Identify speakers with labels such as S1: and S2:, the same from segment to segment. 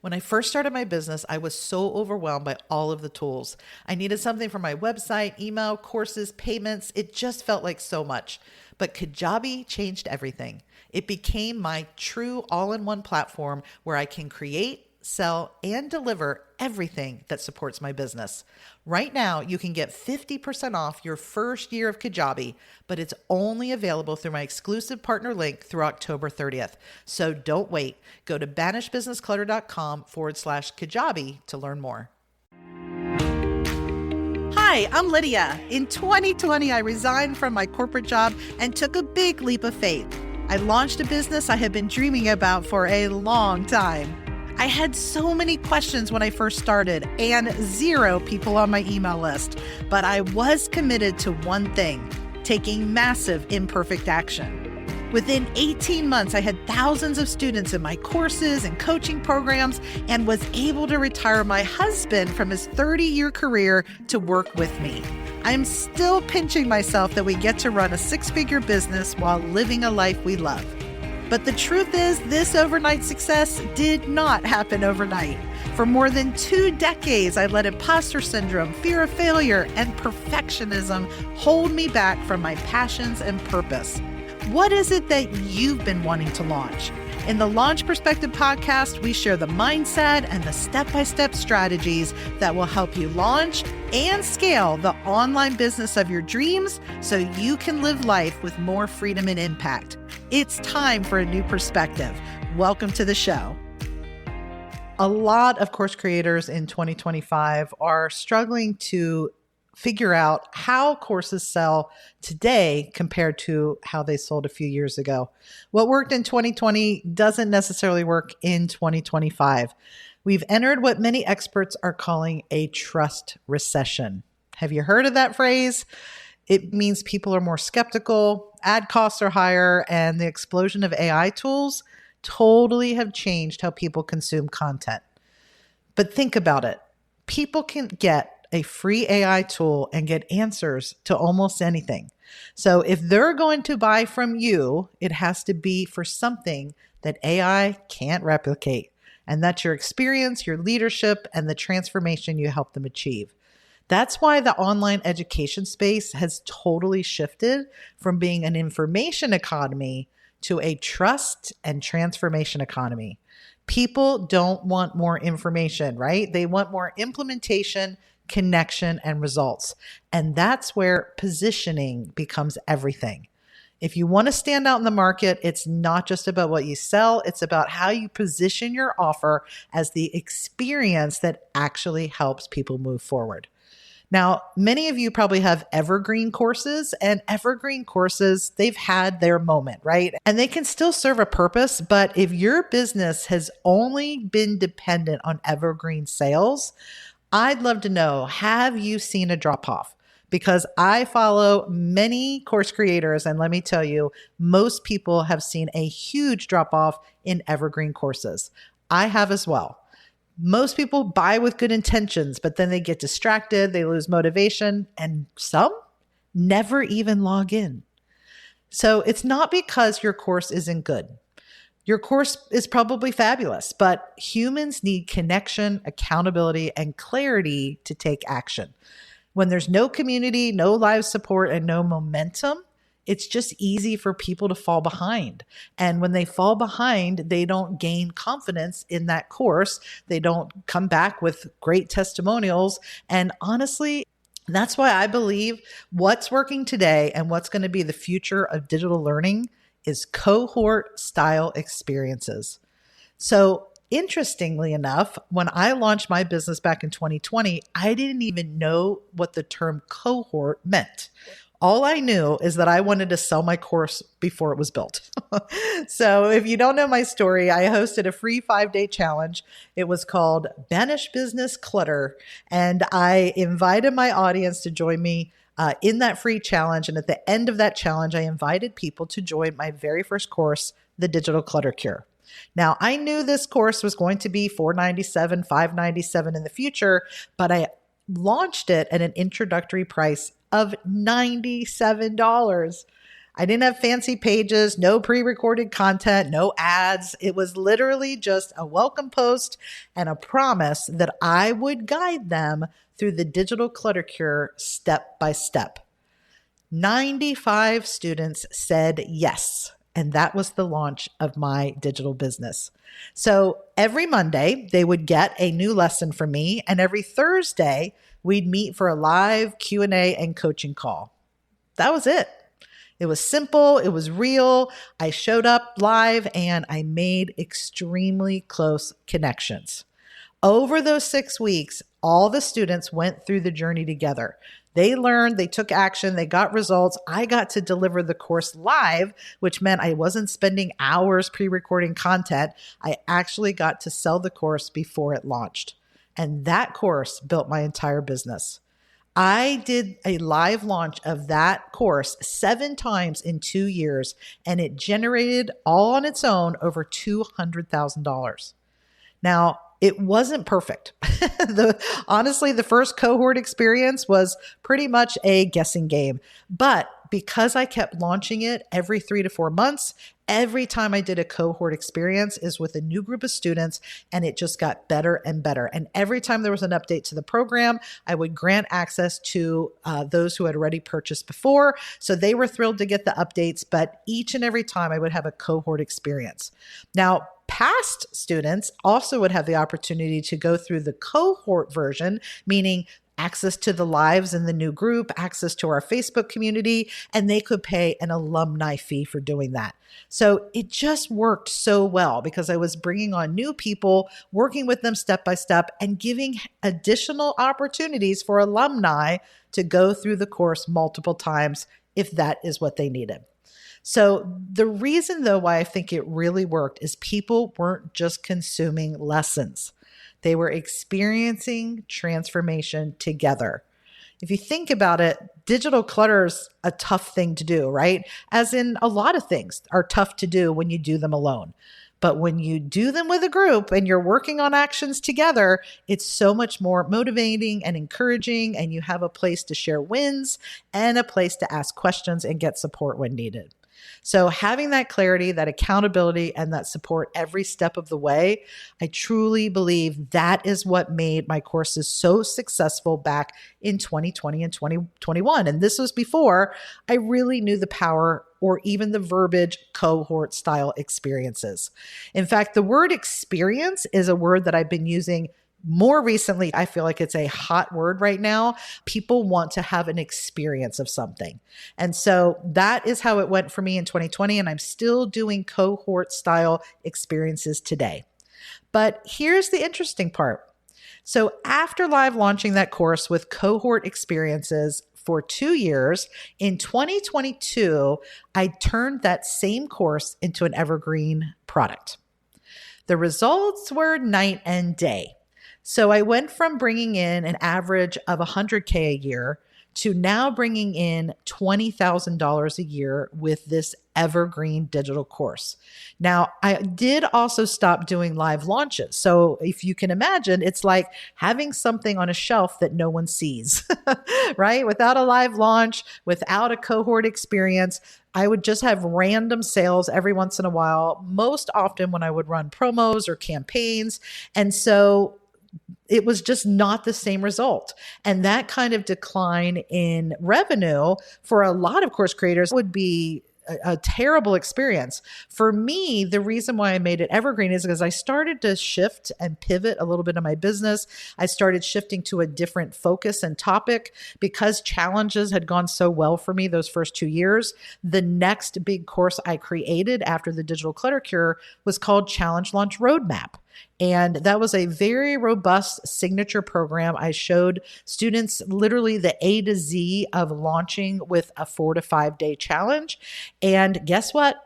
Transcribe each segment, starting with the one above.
S1: When I first started my business, I was so overwhelmed by all of the tools. I needed something for my website, email, courses, payments. It just felt like so much. But Kajabi changed everything. It became my true all-in-one platform where I can create, sell, and deliver everything that supports my business. Right now, you can get 50% off your first year of Kajabi, but it's only available through my exclusive partner link through October 30th. So don't wait. Go to banishbusinessclutter.com/Kajabi to learn more. Hi, I'm Lydia. In 2020, I resigned from my corporate job and took a big leap of faith. I launched a business I had been dreaming about for a long time. I had so many questions when I first started and 0 people on my email list, but I was committed to one thing, taking massive imperfect action. Within 18 months, I had thousands of students in my courses and coaching programs and was able to retire my husband from his 30-year career to work with me. I'm still pinching myself that we get to run a 6-figure business while living a life we love. But the truth is, this overnight success did not happen overnight. For more than 2 decades, I let imposter syndrome, fear of failure, and perfectionism hold me back from my passions and purpose. What is it that you've been wanting to launch? In the Launch Perspective podcast, we share the mindset and the step-by-step strategies that will help you launch and scale the online business of your dreams so you can live life with more freedom and impact. It's time for a new perspective. Welcome to the show. A lot of course creators in 2025 are struggling to figure out how courses sell today compared to how they sold a few years ago. What worked in 2020 doesn't necessarily work in 2025. We've entered what many experts are calling a trust recession. Have you heard of that phrase? It means people are more skeptical, ad costs are higher, and the explosion of AI tools totally have changed how people consume content. But think about it. People can get a free AI tool and get answers to almost anything. So if they're going to buy from you, it has to be for something that AI can't replicate. And that's your experience, your leadership, and the transformation you help them achieve. That's why the online education space has totally shifted from being an information economy to a trust and transformation economy. People don't want more information, right? They want more implementation, connection, and results. And that's where positioning becomes everything. If you want to stand out in the market, it's not just about what you sell, it's about how you position your offer as the experience that actually helps people move forward. Now, many of you probably have evergreen courses, and evergreen courses, they've had their moment, right? And they can still serve a purpose, but if your business has only been dependent on evergreen sales, I'd love to know, have you seen a drop off? Because I follow many course creators, and let me tell you, most people have seen a huge drop off in evergreen courses. I have as well. Most people buy with good intentions, but then they get distracted, they lose motivation, and some never even log in. So it's not because your course isn't good. Your course is probably fabulous, but humans need connection, accountability, and clarity to take action. When there's no community, no live support, and no momentum, it's just easy for people to fall behind. And when they fall behind, they don't gain confidence in that course. They don't come back with great testimonials. And honestly, that's why I believe what's working today and what's going to be the future of digital learning is cohort style experiences. So interestingly enough, when I launched my business back in 2020, I didn't even know what the term cohort meant. All I knew is that I wanted to sell my course before it was built. So if you don't know my story, I hosted a free 5-day challenge. It was called Banish Business Clutter. And I invited my audience to join me in that free challenge. And at the end of that challenge, I invited people to join my very first course, The Digital Clutter Cure. Now, I knew this course was going to be $497, $597 in the future, but I launched it at an introductory price of $97. I didn't have fancy pages, no pre-recorded content, no ads. It was literally just a welcome post and a promise that I would guide them through the digital clutter cure step by step. 95 students said yes. And that was the launch of my digital business. So every Monday, they would get a new lesson from me. And every Thursday, we'd meet for a live Q&A and coaching call. That was it. It was simple. It was real. I showed up live and I made extremely close connections. Over those 6 weeks, all the students went through the journey together. They learned, they took action, they got results. I got to deliver the course live, which meant I wasn't spending hours pre-recording content. I actually got to sell the course before it launched. And that course built my entire business. I did a live launch of that course 7 times in 2 years, and it generated all on its own over $200,000. Now, it wasn't perfect. Honestly, the first cohort experience was pretty much a guessing game. But because I kept launching it every 3 to 4 months, every time I did a cohort experience is with a new group of students, and it just got better and better. And every time there was an update to the program, I would grant access to those who had already purchased before. So they were thrilled to get the updates, but each and every time I would have a cohort experience. Now, past students also would have the opportunity to go through the cohort version, meaning access to the lives in the new group, access to our Facebook community, and they could pay an alumni fee for doing that. So it just worked so well because I was bringing on new people, working with them step by step, and giving additional opportunities for alumni to go through the course multiple times if that is what they needed. So the reason, though, why I think it really worked is people weren't just consuming lessons. They were experiencing transformation together. If you think about it, digital clutter is a tough thing to do, right? As in a lot of things are tough to do when you do them alone. But when you do them with a group and you're working on actions together, it's so much more motivating and encouraging, and you have a place to share wins and a place to ask questions and get support when needed. So having that clarity, that accountability, and that support every step of the way, I truly believe that is what made my courses so successful back in 2020 and 2021. And this was before I really knew the power or even the verbiage cohort style experiences. In fact, the word experience is a word that I've been using more recently. I feel like it's a hot word right now. People want to have an experience of something. And so that is how it went for me in 2020. And I'm still doing cohort style experiences today. But here's the interesting part. So after live launching that course with cohort experiences for 2 years, in 2022, I turned that same course into an evergreen product. The results were night and day. So I went from bringing in an average of $100K a year to now bringing in $20,000 a year with this evergreen digital course. Now, I did also stop doing live launches. So if you can imagine, it's like having something on a shelf that no one sees, right? Without a live launch, without a cohort experience, I would just have random sales every once in a while, most often when I would run promos or campaigns. And so it was just not the same result. And that kind of decline in revenue for a lot of course creators would be a terrible experience. For me, the reason why I made it evergreen is because I started to shift and pivot a little bit of my business. I started shifting to a different focus and topic because challenges had gone so well for me those first 2 years. The next big course I created after the Digital Clutter Cure was called Challenge Launch Roadmap. And that was a very robust signature program. I showed students literally the A to Z of launching with a 4 to 5 day challenge. And guess what?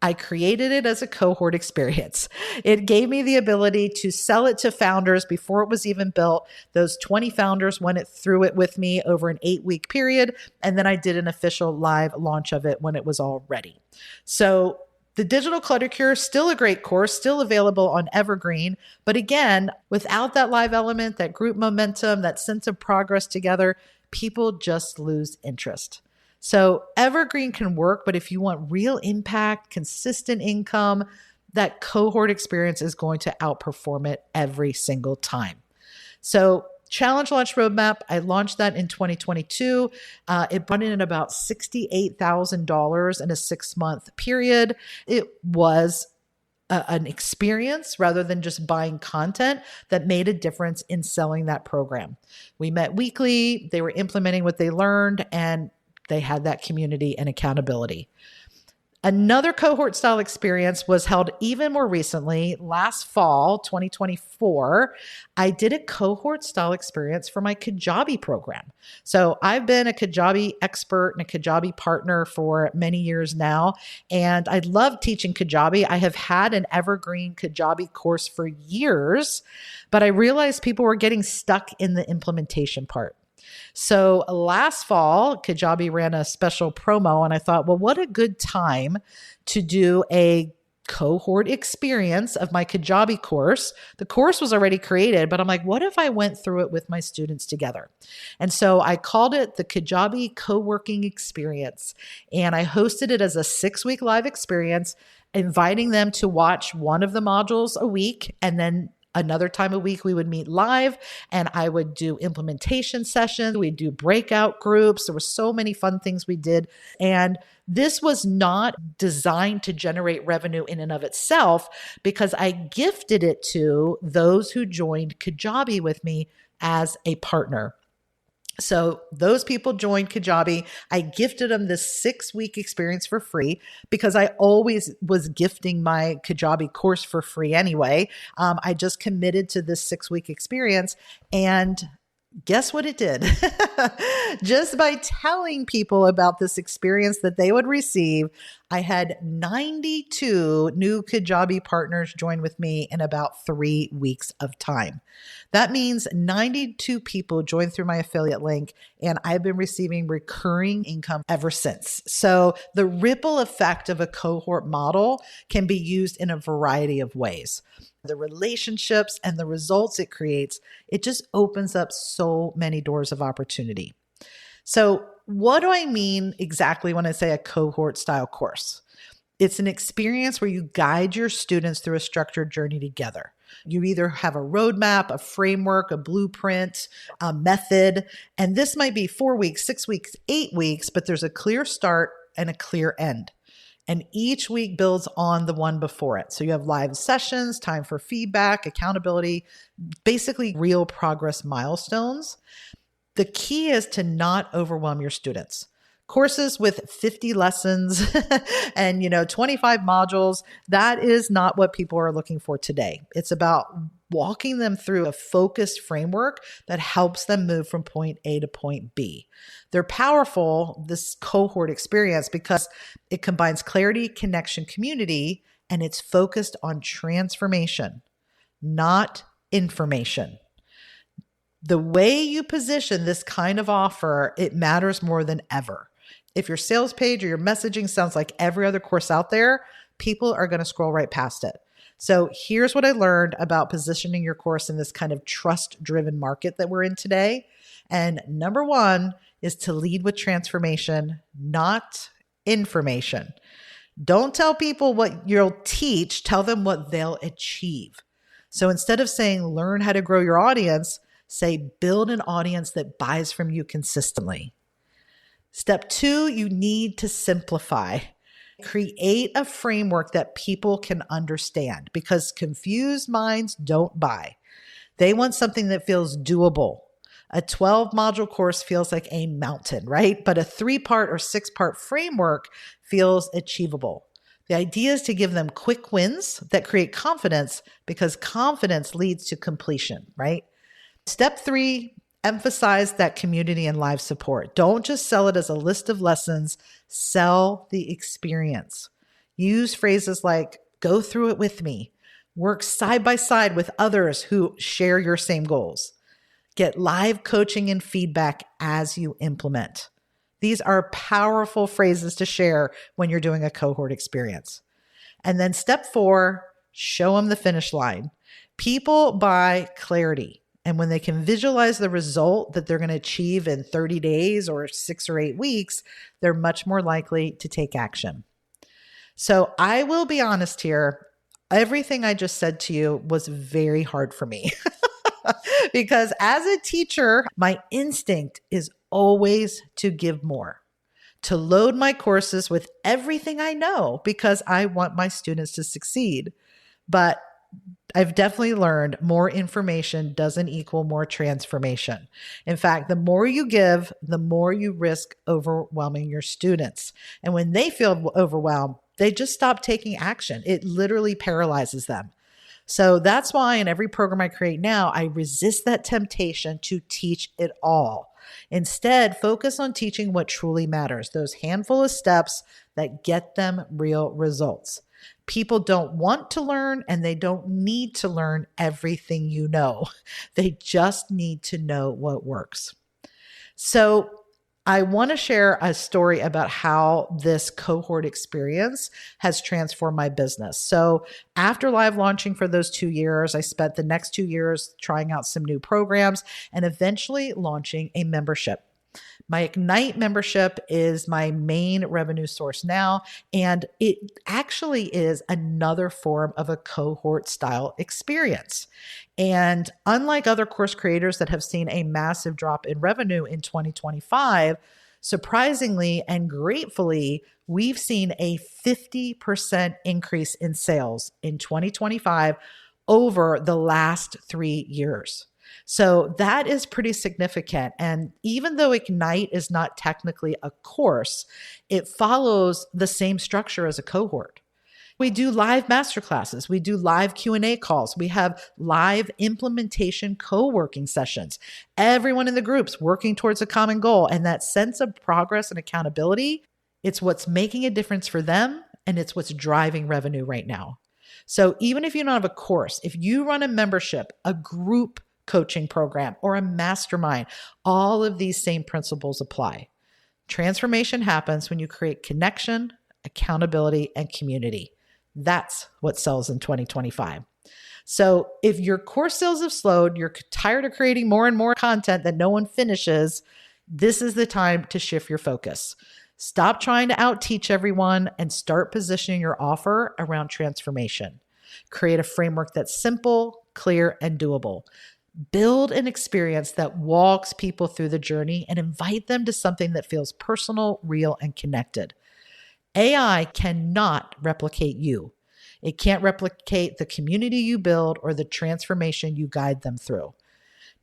S1: I created it as a cohort experience. It gave me the ability to sell it to founders before it was even built. Those 20 founders went through it with me over an 8-week period. And then I did an official live launch of it when it was all ready. So the Digital Clutter Cure is still a great course, still available on Evergreen. But again, without that live element, that group momentum, that sense of progress together, people just lose interest. So evergreen can work, but if you want real impact, consistent income, that cohort experience is going to outperform it every single time. So Challenge Launch Roadmap, I launched that in 2022. It brought in about $68,000 in a 6-month period. It was an experience rather than just buying content that made a difference in selling that program. We met weekly, they were implementing what they learned, and they had that community and accountability. Another cohort style experience was held even more recently. Last fall, 2024, I did a cohort style experience for my Kajabi program. So I've been a Kajabi expert and a Kajabi partner for many years now, and I love teaching Kajabi. I have had an evergreen Kajabi course for years, but I realized people were getting stuck in the implementation part. So last fall, Kajabi ran a special promo, and I thought, well, what a good time to do a cohort experience of my Kajabi course. The course was already created, but I'm like, what if I went through it with my students together? And so I called it the Kajabi Co-working Experience, and I hosted it as a 6-week live experience, inviting them to watch one of the modules a week, and then another time a week, we would meet live and I would do implementation sessions. We'd do breakout groups. There were so many fun things we did. And this was not designed to generate revenue in and of itself because I gifted it to those who joined Kajabi with me as a partner. So those people joined Kajabi. I gifted them this 6-week experience for free because I always was gifting my Kajabi course for free anyway. I just committed to this 6-week experience, and guess what it did? Just by telling people about this experience that they would receive, I had 92 new Kajabi partners join with me in about 3 weeks of time. That means 92 people joined through my affiliate link, and I've been receiving recurring income ever since. So the ripple effect of a cohort model can be used in a variety of ways. The relationships and the results it creates, it just opens up so many doors of opportunity. So what do I mean exactly when I say a cohort style course? It's an experience where you guide your students through a structured journey together. You either have a roadmap, a framework, a blueprint, a method, and this might be 4 weeks, 6 weeks, 8 weeks, but there's a clear start and a clear end. And each week builds on the one before it. So you have live sessions, time for feedback, accountability, basically real progress milestones. The key is to not overwhelm your students. Courses with 50 lessons and 25 modules, that is not what people are looking for today. It's about walking them through a focused framework that helps them move from point A to point B. They're powerful, this cohort experience, because it combines clarity, connection, community, and it's focused on transformation, not information. The way you position this kind of offer, it matters more than ever. If your sales page or your messaging sounds like every other course out there, people are going to scroll right past it. So here's what I learned about positioning your course in this kind of trust-driven market that we're in today. And number one is to lead with transformation, not information. Don't tell people what you'll teach, tell them what they'll achieve. So instead of saying, learn how to grow your audience, say, build an audience that buys from you consistently. Step 2, you need to simplify. Create a framework that people can understand because confused minds don't buy. They want something that feels doable. A 12-module course feels like a mountain, right? But a 3-part or 6-part framework feels achievable. The idea is to give them quick wins that create confidence because confidence leads to completion, right? Step 3, emphasize that community and live support. Don't just sell it as a list of lessons, sell the experience. Use phrases like, go through it with me. Work side by side with others who share your same goals. Get live coaching and feedback as you implement. These are powerful phrases to share when you're doing a cohort experience. And then step 4, show them the finish line. People buy clarity. And when they can visualize the result that they're going to achieve in 30 days or 6 or 8 weeks, they're much more likely to take action. So I will be honest here. Everything I just said to you was very hard for me because as a teacher, my instinct is always to give more, to load my courses with everything I know because I want my students to succeed. But I've definitely learned more information doesn't equal more transformation. In fact, the more you give, the more you risk overwhelming your students. And when they feel overwhelmed, they just stop taking action. It literally paralyzes them. So that's why in every program I create now, I resist that temptation to teach it all. Instead, focus on teaching what truly matters, those handful of steps that get them real results. People don't want to learn and they don't need to learn everything you know. They just need to know what works. So I want to share a story about how this cohort experience has transformed my business. So after live launching for those 2 years, I spent the next 2 years trying out some new programs and eventually launching a membership. My Ignite membership is my main revenue source now, and it actually is another form of a cohort style experience. And unlike other course creators that have seen a massive drop in revenue in 2025, surprisingly and gratefully, we've seen a 50% increase in sales in 2025 over the last 3 years. So that is pretty significant. And even though Ignite is not technically a course, it follows the same structure as a cohort. We do live masterclasses. We do live Q&A calls. We have live implementation co-working sessions. Everyone in the group's working towards a common goal. And that sense of progress and accountability, it's what's making a difference for them. And it's what's driving revenue right now. So even if you don't have a course, if you run a membership, a group coaching program, or a mastermind, all of these same principles apply. Transformation happens when you create connection, accountability, and community. That's what sells in 2025. So if your course sales have slowed, you're tired of creating more and more content that no one finishes, this is the time to shift your focus. Stop trying to outteach everyone and start positioning your offer around transformation. Create a framework that's simple, clear, and doable. Build an experience that walks people through the journey and invite them to something that feels personal, real, and connected. AI cannot replicate you. It can't replicate the community you build or the transformation you guide them through.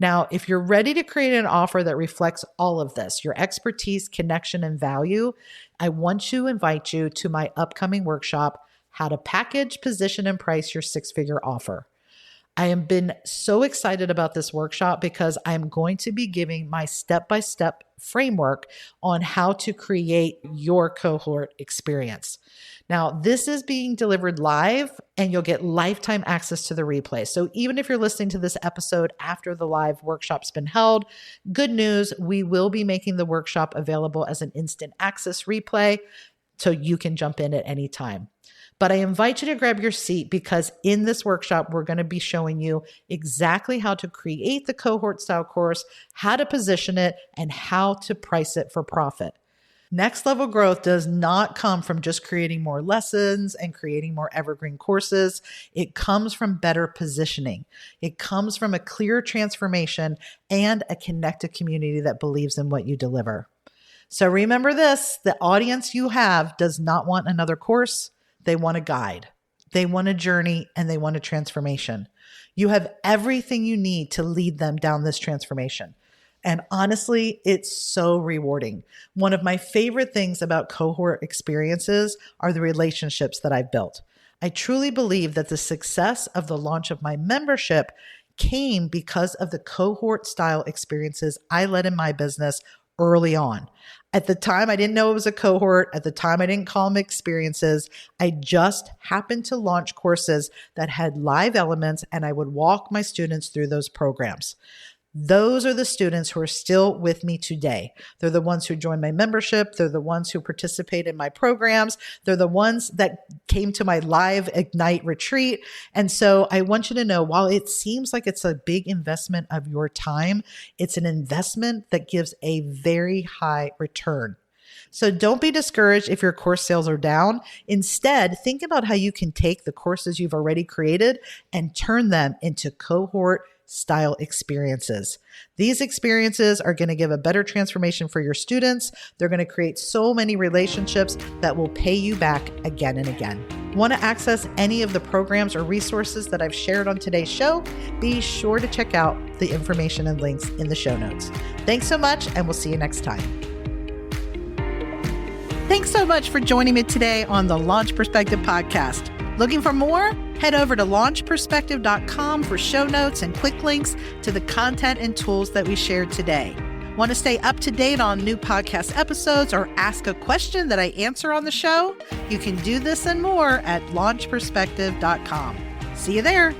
S1: Now, if you're ready to create an offer that reflects all of this, your expertise, connection, and value, I want to invite you to my upcoming workshop, How to Package, Position, and Price Your Six-Figure Offer. I have been so excited about this workshop because I'm going to be giving my step-by-step framework on how to create your cohort experience. Now, this is being delivered live and you'll get lifetime access to the replay. So even if you're listening to this episode after the live workshop's been held, good news, we will be making the workshop available as an instant access replay so you can jump in at any time. But I invite you to grab your seat because in this workshop, we're going to be showing you exactly how to create the cohort style course, how to position it, and how to price it for profit. Next level growth does not come from just creating more lessons and creating more evergreen courses. It comes from better positioning. It comes from a clear transformation and a connected community that believes in what you deliver. So remember this, the audience you have does not want another course. They want a guide, they want a journey, and they want a transformation. You have everything you need to lead them down this transformation. And honestly, it's so rewarding. One of my favorite things about cohort experiences are the relationships that I've built. I truly believe that the success of the launch of my membership came because of the cohort style experiences I led in my business early on. At the time, I didn't know it was a cohort. At the time, I didn't call them experiences. I just happened to launch courses that had live elements, and I would walk my students through those programs. Those are the students who are still with me today. They're the ones who joined my membership. They're the ones who participate in my programs. They're the ones that came to my live Ignite retreat. And so I want you to know, while it seems like it's a big investment of your time, it's an investment that gives a very high return. So don't be discouraged if your course sales are down. Instead, think about how you can take the courses you've already created and turn them into cohort style experiences. These experiences are going to give a better transformation for your students. They're going to create so many relationships that will pay you back again and again. Want to access any of the programs or resources that I've shared on today's show? Be sure to check out the information and links in the show notes. Thanks so much, and we'll see you next time. Thanks so much for joining me today on the Launch Perspective podcast. Looking for more? Head over to launchperspective.com for show notes and quick links to the content and tools that we shared today. Want to stay up to date on new podcast episodes or ask a question that I answer on the show? You can do this and more at launchperspective.com. See you there.